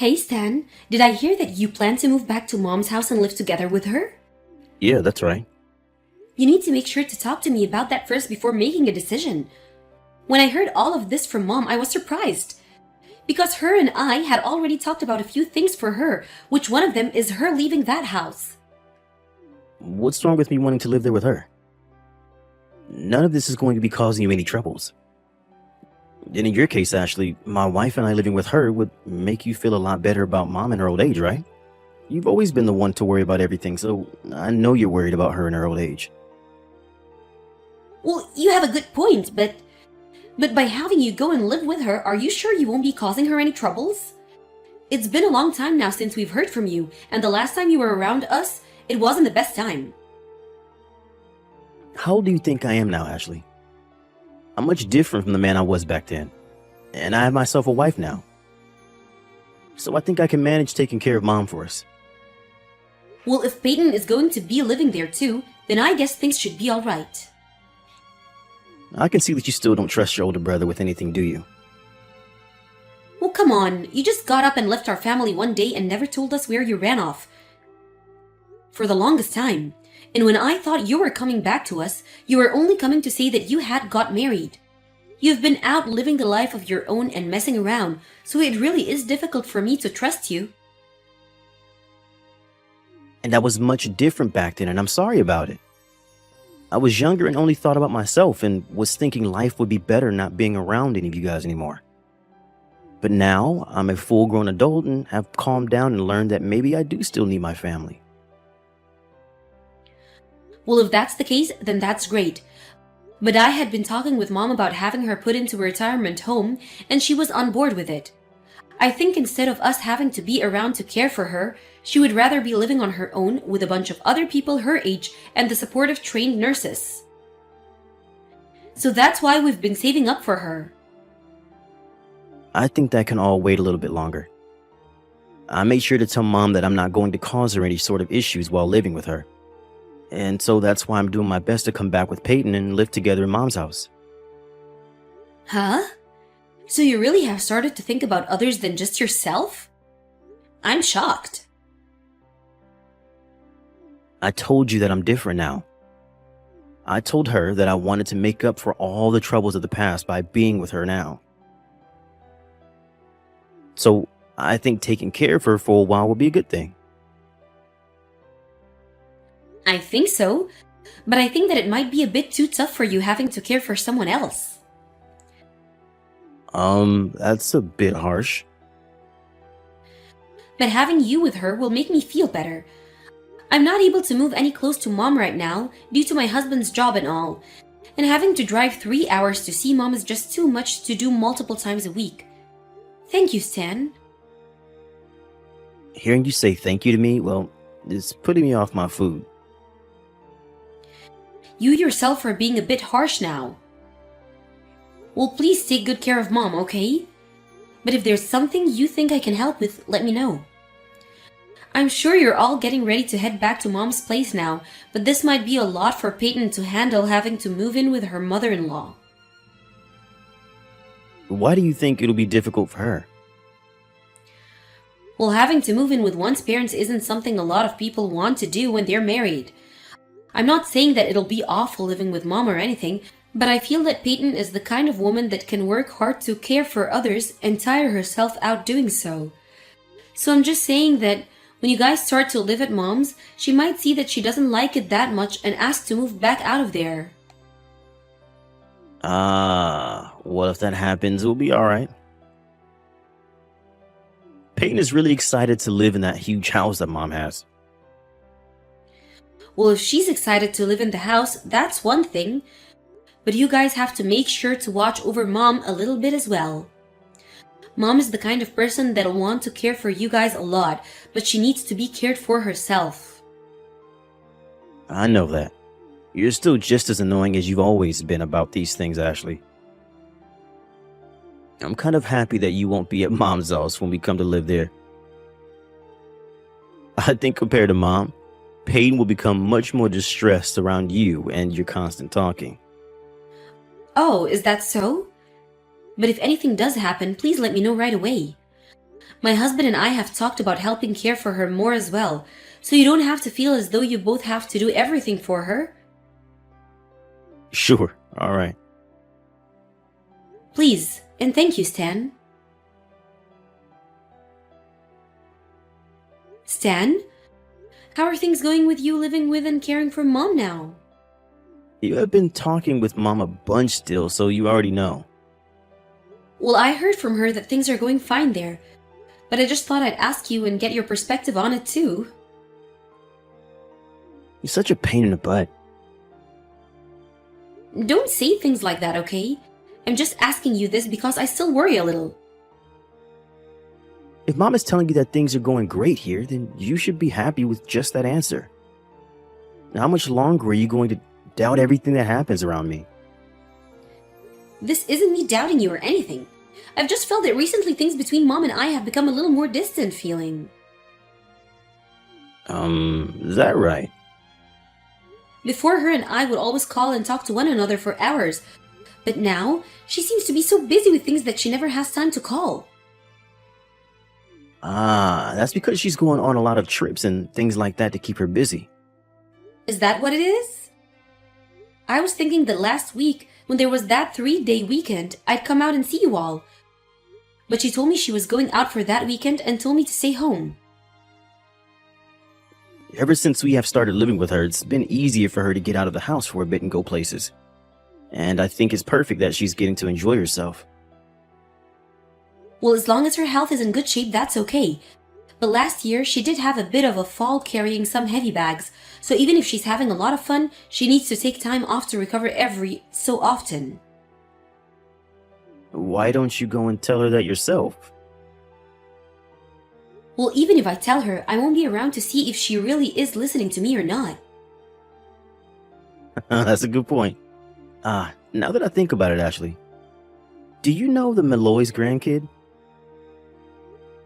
Hey Stan, did I hear that you plan to move back to mom's house and live together with her? Yeah, that's right. You need to make sure to talk to me about that first before making a decision. When I heard all of this from mom, I was surprised. Because her and I had already talked about a few things for her, which one of them is her leaving that house. What's wrong with me wanting to live there with her? None of this is going to be causing you any troubles. And in your case, Ashley, my wife and I living with her would make you feel a lot better about mom in her old age, right? You've always been the one to worry about everything, so I know you're worried about her in her old age. Well, you have a good point, but by having you go and live with her, are you sure you won't be causing her any troubles? It's been a long time now since we've heard from you, and the last time you were around us, it wasn't the best time. How old do you think I am now, Ashley? I'm much different from the man I was back then. And I have myself a wife now. So I think I can manage taking care of mom for us. Well, if Peyton is going to be living there too, then I guess things should be alright. I can see that you still don't trust your older brother with anything, do you? Well, come on, you just got up and left our family one day and never told us where you ran off. For the longest time. And when I thought you were coming back to us, you were only coming to say that you had got married. You've been out living the life of your own and messing around, so it really is difficult for me to trust you. And I was much different back then, and I'm sorry about it. I was younger and only thought about myself and was thinking life would be better not being around any of you guys anymore. But now I'm a full-grown adult and have calmed down and learned that maybe I do still need my family. Well, if that's the case, then that's great. But I had been talking with mom about having her put into a retirement home, and she was on board with it. I think instead of us having to be around to care for her, she would rather be living on her own with a bunch of other people her age and the support of trained nurses. So that's why we've been saving up for her. I think that can all wait a little bit longer. I made sure to tell mom that I'm not going to cause her any sort of issues while living with her. And so that's why I'm doing my best to come back with Peyton and live together in mom's house. Huh? So you really have started to think about others than just yourself? I'm shocked. I told you that I'm different now. I told her that I wanted to make up for all the troubles of the past by being with her now. So I think taking care of her for a while will be a good thing. I think so, but I think that it might be a bit too tough for you having to care for someone else. That's a bit harsh. But having you with her will make me feel better. I'm not able to move any close to mom right now due to my husband's job and all, and having to drive 3 hours to see mom is just too much to do multiple times a week. Thank you, Stan. Hearing you say thank you to me, well, it's putting me off my food. You yourself are being a bit harsh now. Well, please take good care of mom, okay? But if there's something you think I can help with, let me know. I'm sure you're all getting ready to head back to mom's place now, but this might be a lot for Peyton to handle having to move in with her mother-in-law. Why do you think it'll be difficult for her? Well, having to move in with one's parents isn't something a lot of people want to do when they're married. I'm not saying that it'll be awful living with mom or anything, but I feel that Peyton is the kind of woman that can work hard to care for others and tire herself out doing so. So I'm just saying that when you guys start to live at mom's, she might see that she doesn't like it that much and ask to move back out of there. Well, if that happens, it'll be alright. Peyton is really excited to live in that huge house that mom has. Well, if she's excited to live in the house, that's one thing. But you guys have to make sure to watch over mom a little bit as well. Mom is the kind of person that'll want to care for you guys a lot, but she needs to be cared for herself. I know that. You're still just as annoying as you've always been about these things, Ashley. I'm kind of happy that you won't be at mom's house when we come to live there. I think compared to mom, Peyton will become much more distressed around you and your constant talking. Oh, is that so? But if anything does happen, please let me know right away. My husband and I have talked about helping care for her more as well, so you don't have to feel as though you both have to do everything for her. Sure, alright. Please, and thank you, Stan. Stan, how are things going with you living with and caring for Mom now? You have been talking with Mom a bunch still, so you already know. Well, I heard from her that things are going fine there, but I just thought I'd ask you and get your perspective on it too. You're such a pain in the butt. Don't say things like that, okay? I'm just asking you this because I still worry a little. If Mom is telling you that things are going great here, then you should be happy with just that answer. How much longer are you going to doubt everything that happens around me? This isn't me doubting you or anything. I've just felt that recently things between Mom and I have become a little more distant feeling. Is that right? Before, her and I would always call and talk to one another for hours, but now she seems to be so busy with things that she never has time to call. That's because she's going on a lot of trips and things like that to keep her busy. Is that what it is? I was thinking that last week, when there was that 3-day weekend, I'd come out and see you all. But she told me she was going out for that weekend and told me to stay home. Ever since we have started living with her, it's been easier for her to get out of the house for a bit and go places. And I think it's perfect that she's getting to enjoy herself. Well, as long as her health is in good shape, that's okay. But last year, she did have a bit of a fall carrying some heavy bags, so even if she's having a lot of fun, she needs to take time off to recover every so often. Why don't you go and tell her that yourself? Well, even if I tell her, I won't be around to see if she really is listening to me or not. That's a good point. Now that I think about it, Ashley, do you know the Malloy's grandkid?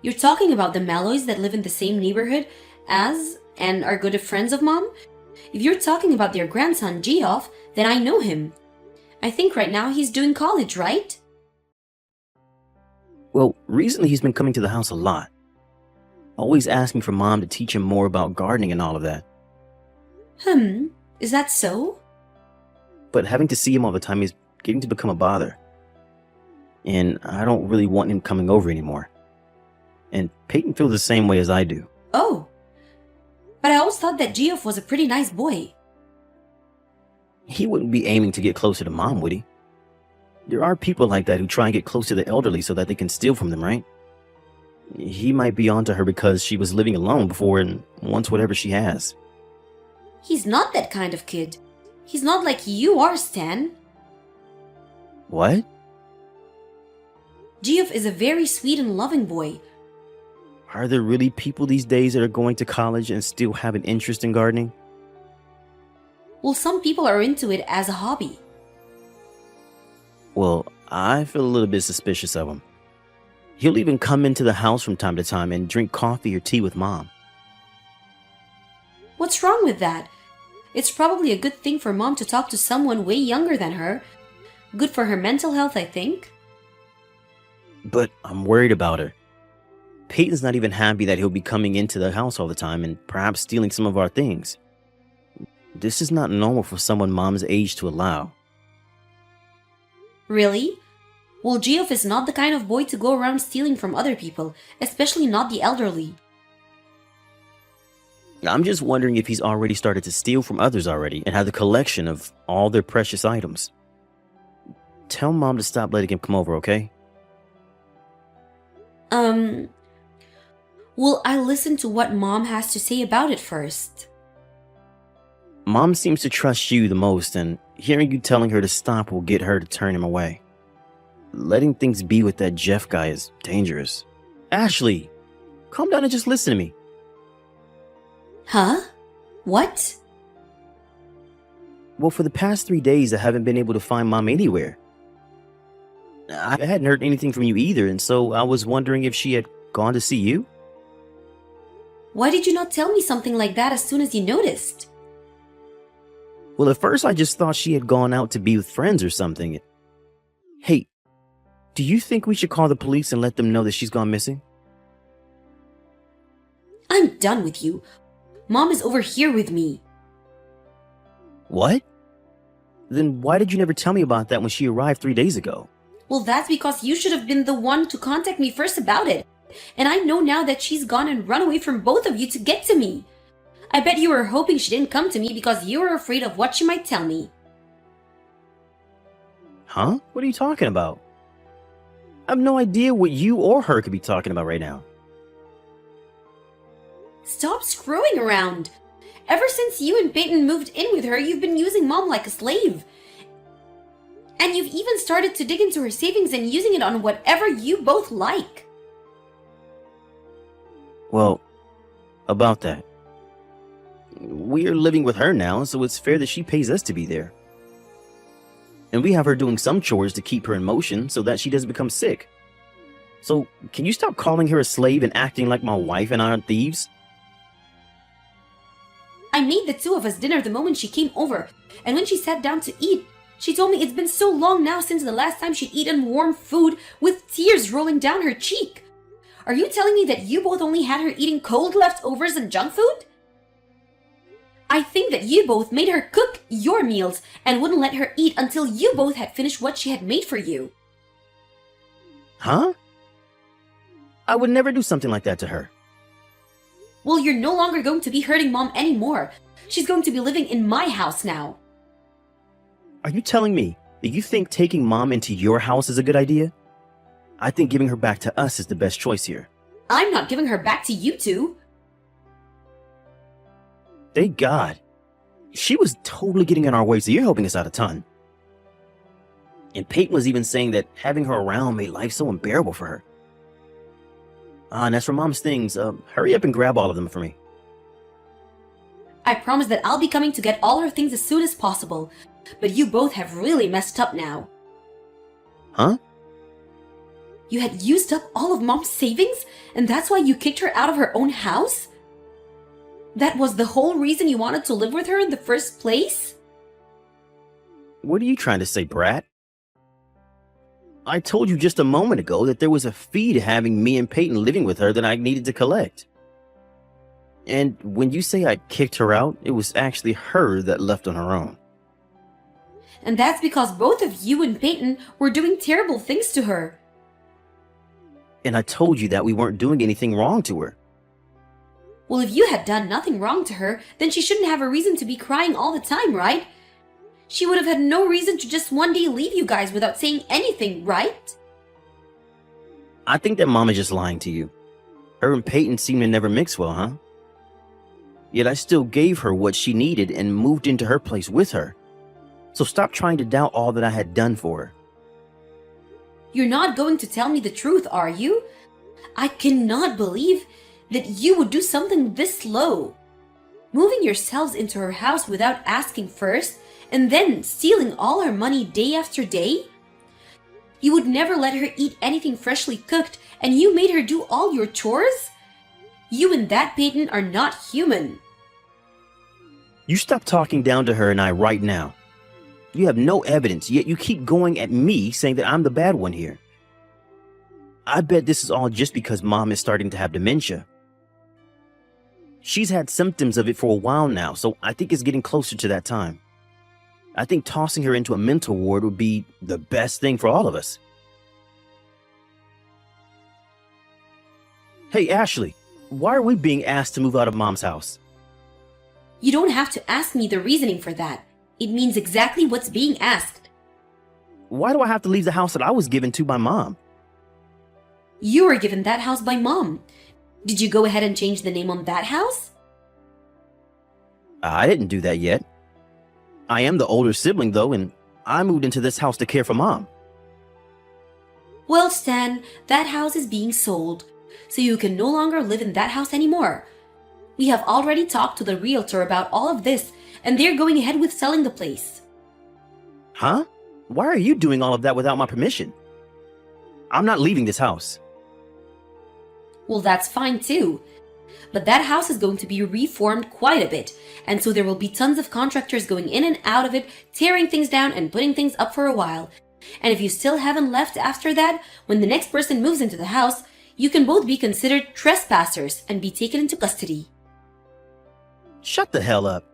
You're talking about the Malloys that live in the same neighborhood as and are good friends of Mom? If you're talking about their grandson, Geoff, then I know him. I think right now he's doing college, right? Well, recently he's been coming to the house a lot. Always asking for Mom to teach him more about gardening and all of that. Is that so? But having to see him all the time is getting to become a bother. And I don't really want him coming over anymore. And Peyton feels the same way as I do. Oh. But I always thought that Geoff was a pretty nice boy. He wouldn't be aiming to get closer to Mom, would he? There are people like that who try and get close to the elderly so that they can steal from them, right? He might be onto her because she was living alone before and wants whatever she has. He's not that kind of kid. He's not like you are, Stan. What? Geoff is a very sweet and loving boy. Are there really people these days that are going to college and still have an interest in gardening? Well, some people are into it as a hobby. Well, I feel a little bit suspicious of him. He'll even come into the house from time to time and drink coffee or tea with Mom. What's wrong with that? It's probably a good thing for Mom to talk to someone way younger than her. Good for her mental health, I think. But I'm worried about her. Peyton's not even happy that he'll be coming into the house all the time and perhaps stealing some of our things. This is not normal for someone Mom's age to allow. Really? Well, Geoff is not the kind of boy to go around stealing from other people, especially not the elderly. I'm just wondering if he's already started to steal from others already and have a collection of all their precious items. Tell Mom to stop letting him come over, okay? Well, I'll listen to what Mom has to say about it first. Mom seems to trust you the most, and hearing you telling her to stop will get her to turn him away. Letting things be with that Jeff guy is dangerous. Ashley, calm down and just listen to me. Huh? What? Well, for the past 3 days, I haven't been able to find Mom anywhere. I hadn't heard anything from you either, and so I was wondering if she had gone to see you? Why did you not tell me something like that as soon as you noticed? Well, at first I just thought she had gone out to be with friends or something. Hey, do you think we should call the police and let them know that she's gone missing? I'm done with you. Mom is over here with me. What? Then why did you never tell me about that when she arrived 3 days ago? Well, that's because you should have been the one to contact me first about it. And I know now that she's gone and run away from both of you to get to me. I bet you were hoping she didn't come to me because you were afraid of what she might tell me. Huh? What are you talking about? I have no idea what you or her could be talking about right now. Stop screwing around. Ever since you and Peyton moved in with her, you've been using Mom like a slave. And you've even started to dig into her savings and using it on whatever you both like. Well, about that. We're living with her now, so it's fair that she pays us to be there. And we have her doing some chores to keep her in motion so that she doesn't become sick. So, can you stop calling her a slave and acting like my wife and I are thieves? I made the two of us dinner the moment she came over, and when she sat down to eat, she told me it's been so long now since the last time she'd eaten warm food with tears rolling down her cheek. Are you telling me that you both only had her eating cold leftovers and junk food? I think that you both made her cook your meals and wouldn't let her eat until you both had finished what she had made for you. Huh? I would never do something like that to her. Well, you're no longer going to be hurting Mom anymore. She's going to be living in my house now. Are you telling me that you think taking Mom into your house is a good idea? I think giving her back to us is the best choice here. I'm not giving her back to you two. Thank God. She was totally getting in our way, so you're helping us out a ton. And Peyton was even saying that having her around made life so unbearable for her. And as for Mom's things, hurry up and grab all of them for me. I promise that I'll be coming to get all her things as soon as possible. But you both have really messed up now. Huh? You had used up all of Mom's savings, and that's why you kicked her out of her own house? That was the whole reason you wanted to live with her in the first place? What are you trying to say, brat? I told you just a moment ago that there was a fee to having me and Peyton living with her that I needed to collect. And when you say I kicked her out, it was actually her that left on her own. And that's because both of you and Peyton were doing terrible things to her. And I told you that we weren't doing anything wrong to her. Well, if you had done nothing wrong to her, then she shouldn't have a reason to be crying all the time, right? She would have had no reason to just one day leave you guys without saying anything, right? I think that Mom is just lying to you. Her and Peyton seem to never mix well, huh? Yet I still gave her what she needed and moved into her place with her. So stop trying to doubt all that I had done for her. You're not going to tell me the truth, are you? I cannot believe that you would do something this low. Moving yourselves into her house without asking first, and then stealing all her money day after day? You would never let her eat anything freshly cooked, and you made her do all your chores? You and that Peyton are not human. You stop talking down to her and I right now. You have no evidence, yet you keep going at me saying that I'm the bad one here. I bet this is all just because Mom is starting to have dementia. She's had symptoms of it for a while now, so I think it's getting closer to that time. I think tossing her into a mental ward would be the best thing for all of us. Hey, Ashley, why are we being asked to move out of Mom's house? You don't have to ask me the reasoning for that. It means exactly what's being asked. Why do I have to leave the house that I was given to by Mom? You were given that house by Mom. Did you go ahead and change the name on that house? I didn't do that yet. I am the older sibling, though, and I moved into this house to care for Mom. Well, Stan, that house is being sold, so you can no longer live in that house anymore. We have already talked to the realtor about all of this, and they're going ahead with selling the place. Huh? Why are you doing all of that without my permission? I'm not leaving this house. Well, that's fine too. But that house is going to be reformed quite a bit, and so there will be tons of contractors going in and out of it, tearing things down and putting things up for a while. And if you still haven't left after that, when the next person moves into the house, You can both be considered trespassers and be taken into custody. Shut the hell up.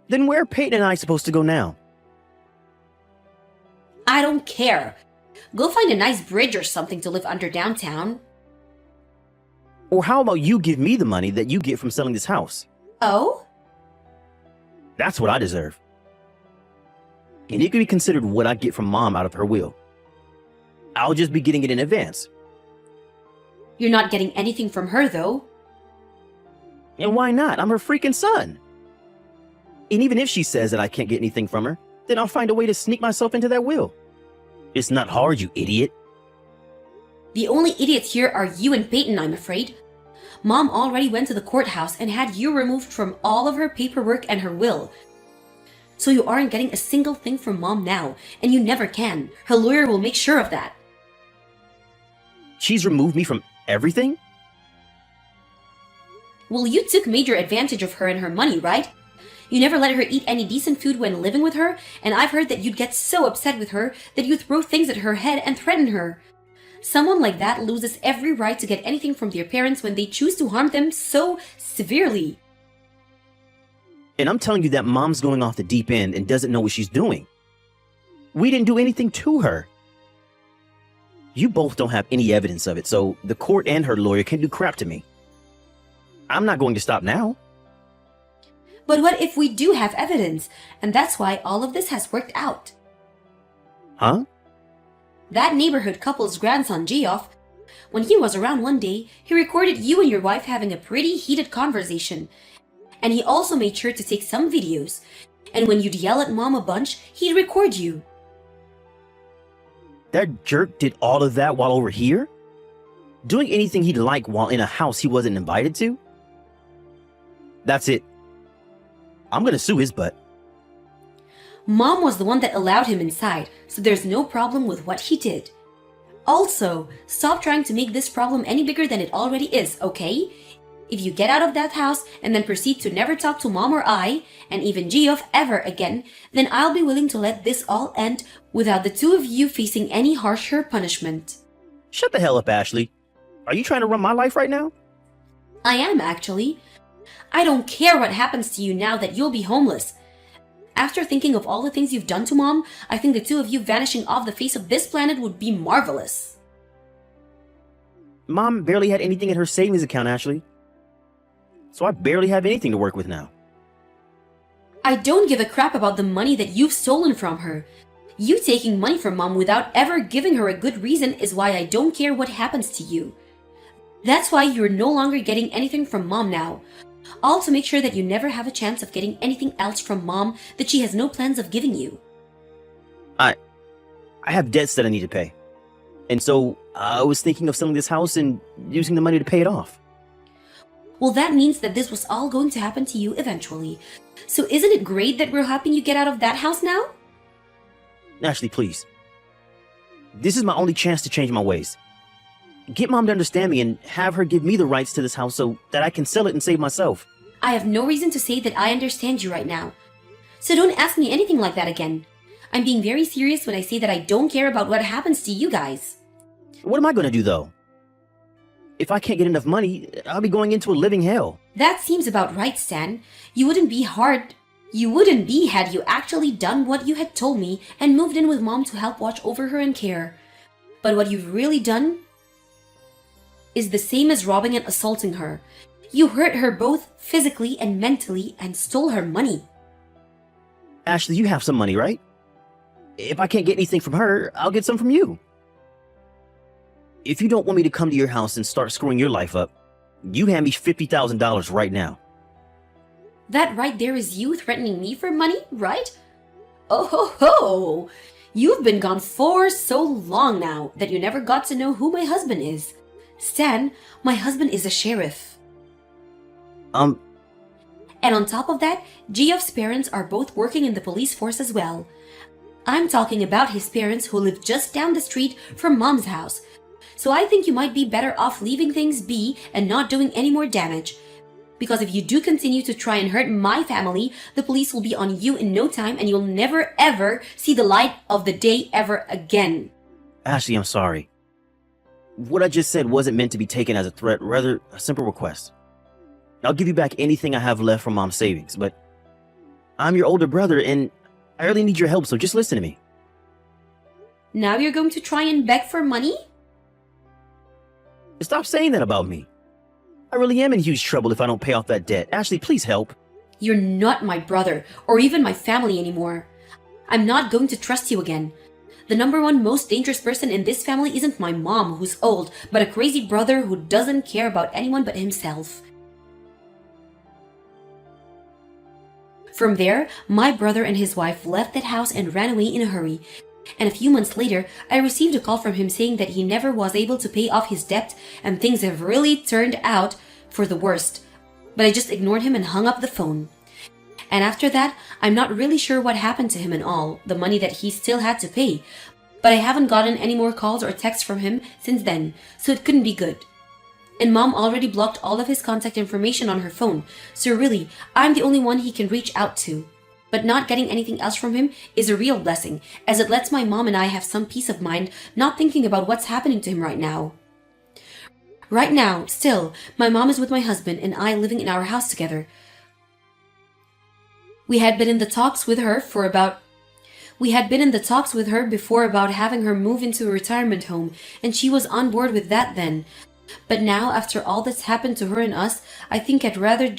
Then where are Peyton and I supposed to go now? I don't care. Go find a nice bridge or something to live under downtown. Or how about you give me the money that you get from selling this house? Oh? That's what I deserve. And it could be considered what I get from Mom out of her will. I'll just be getting it in advance. You're not getting anything from her, though. And why not? I'm her freaking son. And even if she says that I can't get anything from her, then I'll find a way to sneak myself into that will. It's not hard, you idiot. The only idiots here are you and Peyton, I'm afraid. Mom already went to the courthouse and had you removed from all of her paperwork and her will. So you aren't getting a single thing from Mom now, and you never can. Her lawyer will make sure of that. She's removed me from everything? Well, you took major advantage of her and her money, right? You never let her eat any decent food when living with her, and I've heard that you'd get so upset with her that you throw things at her head and threaten her. Someone like that loses every right to get anything from their parents when they choose to harm them so severely. And I'm telling you that Mom's going off the deep end and doesn't know what she's doing. We didn't do anything to her. You both don't have any evidence of it, so the court and her lawyer can't do crap to me. I'm not going to stop now. But what if we do have evidence, and that's why all of this has worked out? Huh? That neighborhood couple's grandson, Geoff, when he was around one day, he recorded you and your wife having a pretty heated conversation. And he also made sure to take some videos. And when you'd yell at Mom a bunch, he'd record you. That jerk did all of that while over here? Doing anything he'd like while in a house he wasn't invited to? That's it. I'm gonna sue his butt. Mom was the one that allowed him inside, so there's no problem with what he did. Also, stop trying to make this problem any bigger than it already is, okay? If you get out of that house and then proceed to never talk to Mom or I, and even Geoff ever again, then I'll be willing to let this all end without the two of you facing any harsher punishment. Shut the hell up, Ashley. Are you trying to run my life right now? I am, actually. I don't care what happens to you now that you'll be homeless. After thinking of all the things you've done to Mom, I think the two of you vanishing off the face of this planet would be marvelous. Mom barely had anything in her savings account, Ashley. So I barely have anything to work with now. I don't give a crap about the money that you've stolen from her. You taking money from Mom without ever giving her a good reason is why I don't care what happens to you. That's why you're no longer getting anything from Mom now. All to make sure that you never have a chance of getting anything else from Mom that she has no plans of giving you. I have debts that I need to pay. And so I was thinking of selling this house and using the money to pay it off. Well, that means that this was all going to happen to you eventually. So isn't it great that we're helping you get out of that house now? Ashley, please. This is my only chance to change my ways. Get Mom to understand me and have her give me the rights to this house so that I can sell it and save myself. I have no reason to say that I understand you right now. So don't ask me anything like that again. I'm being very serious when I say that I don't care about what happens to you guys. What am I going to do, though? If I can't get enough money, I'll be going into a living hell. That seems about right, Stan. You wouldn't be had you actually done what you had told me and moved in with Mom to help watch over her and care. But what you've really done is the same as robbing and assaulting her. You hurt her both physically and mentally and stole her money. Ashley, you have some money, right? If I can't get anything from her, I'll get some from you. If you don't want me to come to your house and start screwing your life up, you hand me $50,000 right now. That right there is you threatening me for money, right? Oh ho ho! You've been gone for so long now that you never got to know who my husband is. Stan, my husband is a sheriff. And on top of that, Geoff's parents are both working in the police force as well. I'm talking about his parents who live just down the street from Mom's house. So I think you might be better off leaving things be and not doing any more damage. Because if you do continue to try and hurt my family, the police will be on you in no time and you'll never ever see the light of the day ever again. Ashley, I'm sorry. What I just said wasn't meant to be taken as a threat, rather a simple request. I'll give you back anything I have left from Mom's savings, but I'm your older brother and I really need your help, so just listen to me. Now you're going to try and beg for money? Stop saying that about me. I really am in huge trouble if I don't pay off that debt. Ashley, please help. You're not my brother, or even my family anymore. I'm not going to trust you again. The number one most dangerous person in this family isn't my mom, who's old, but a crazy brother who doesn't care about anyone but himself. From there, my brother and his wife left that house and ran away in a hurry. And a few months later, I received a call from him saying that he never was able to pay off his debt and things have really turned out for the worst. But I just ignored him and hung up the phone. And after that, I'm not really sure what happened to him and all, the money that he still had to pay. But I haven't gotten any more calls or texts from him since then, so it couldn't be good. And Mom already blocked all of his contact information on her phone, so really, I'm the only one he can reach out to. But not getting anything else from him is a real blessing, as it lets my mom and I have some peace of mind not thinking about what's happening to him right now. Right now, still, my mom is with my husband and I living in our house together. We had been in the talks with her before about having her move into a retirement home, and she was on board with that then. But now, after all that's happened to her and us, I think I'd rather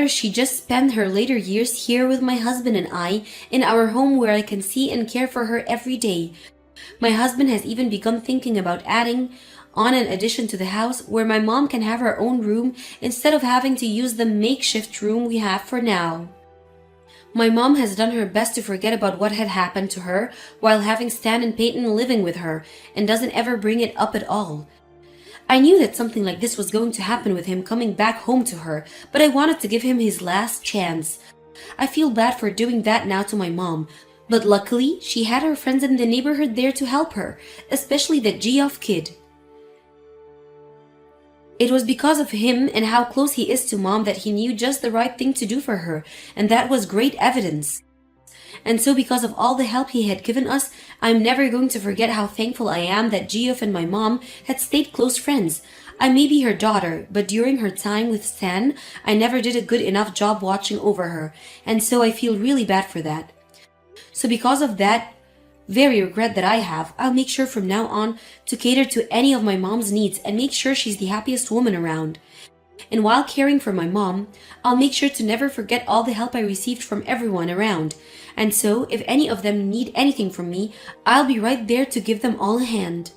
she just spend her later years here with my husband and I in our home where I can see and care for her every day. My husband has even begun thinking about adding on an addition to the house where my mom can have her own room instead of having to use the makeshift room we have for now. My mom has done her best to forget about what had happened to her while having Stan and Peyton living with her and doesn't ever bring it up at all. I knew that something like this was going to happen with him coming back home to her, but I wanted to give him his last chance. I feel bad for doing that now to my mom, but luckily she had her friends in the neighborhood there to help her, especially that Geoff kid. It was because of him and how close he is to Mom that he knew just the right thing to do for her, and that was great evidence. And so because of all the help he had given us, I'm never going to forget how thankful I am that Geoff and my mom had stayed close friends. I may be her daughter, but during her time with Stan, I never did a good enough job watching over her, and so I feel really bad for that. So because of that very regret that I have, I'll make sure from now on to cater to any of my mom's needs and make sure she's the happiest woman around. And while caring for my mom, I'll make sure to never forget all the help I received from everyone around. And so, if any of them need anything from me, I'll be right there to give them all a hand.